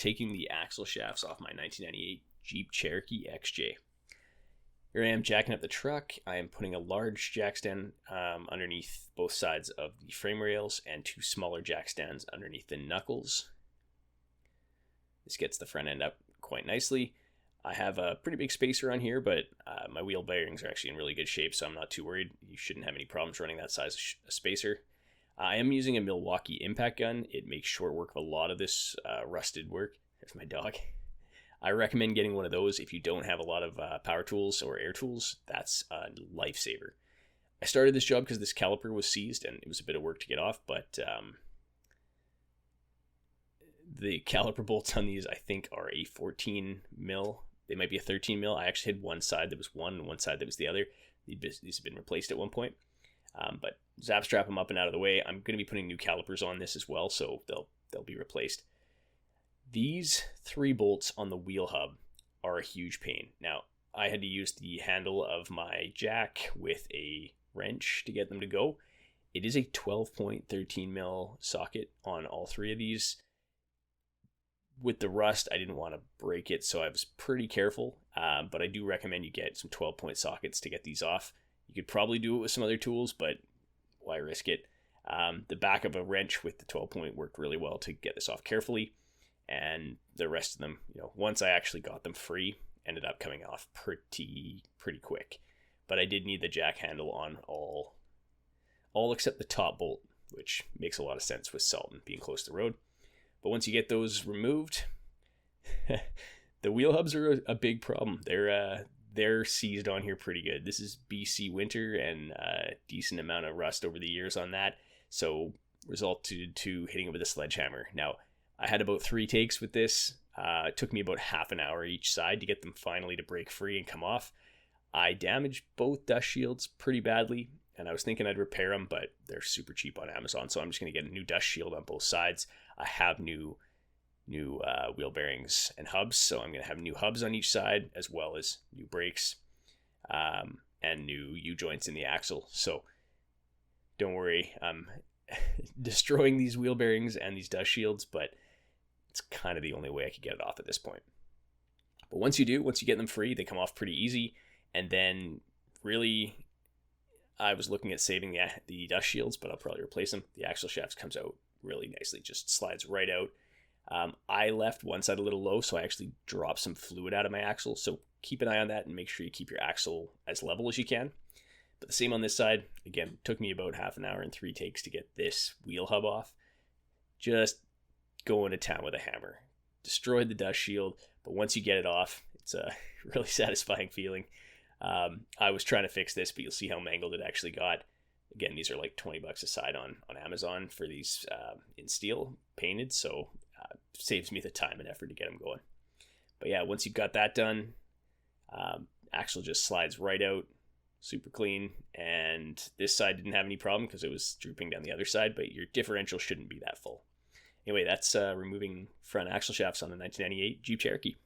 taking the axle shafts off my 1998 Jeep Cherokee XJ. Here I am jacking up the truck. I am putting a large jack stand underneath both sides of the frame rails and two smaller jack stands underneath the knuckles. This gets the front end up quite nicely. I have a pretty big spacer on here, but my wheel bearings are actually in really good shape, so I'm not too worried. You shouldn't have any problems running that size spacer. I am using a Milwaukee impact gun. It makes short work of a lot of this rusted work. There's my dog. I recommend getting one of those if you don't have a lot of power tools or air tools. That's a lifesaver. I started this job because this caliper was seized and it was a bit of work to get off, but the caliper bolts on these I think are a 14 mil. They might be a 13 mil. I actually had one side that was one and one side that was the other. These have been replaced at one point. But zap strap them up and out of the way. I'm going to be putting new calipers on this as well, so they'll be replaced. These 3 bolts on the wheel hub are a huge pain. Now, I had to use the handle of my jack with a wrench to get them to go. It is a 12.13 mil socket on all 3 of these. With the rust, I didn't want to break it, so I was pretty careful. But I do recommend you get some 12-point sockets to get these off. You could probably do it with some other tools, but why risk it? The back of a wrench with the 12-point worked really well to get this off carefully. And the rest of them, once I actually got them free, ended up coming off pretty quick. But I did need the jack handle on all except the top bolt, which makes a lot of sense with Sultan being close to the road. But once you get those removed, the wheel hubs are a big problem. They're seized on here pretty good. This is BC winter and a decent amount of rust over the years on that. So resulted to hitting it with a sledgehammer. Now, I had about 3 takes with this. It took me about half an hour each side to get them finally to break free and come off. I damaged both dust shields pretty badly, and I was thinking I'd repair them, but they're super cheap on Amazon, so I'm just going to get a new dust shield on both sides. I have new wheel bearings and hubs, so I'm going to have new hubs on each side, as well as new brakes and new U-joints in the axle. So don't worry, I'm destroying these wheel bearings and these dust shields, but it's kind of the only way I could get it off at this point. But once you get them free, they come off pretty easy. And then really, I was looking at saving the dust shields, but I'll probably replace them. The axle shaft comes out really nicely, just slides right out. I left one side a little low, so I actually dropped some fluid out of my axle. So keep an eye on that and make sure you keep your axle as level as you can. But the same on this side. Again, took me about half an hour and 3 takes to get this wheel hub off. Just going to town with a hammer. Destroyed the dust shield, but once you get it off, it's a really satisfying feeling. I was trying to fix this, but you'll see how mangled it actually got. Again, these are like $20 a side on Amazon for these in steel painted, so saves me the time and effort to get them going. But yeah, once you've got that done, axle just slides right out, super clean. And this side didn't have any problem because it was drooping down the other side, but your differential shouldn't be that full. Anyway, that's removing front axle shafts on the 1998 Jeep Cherokee.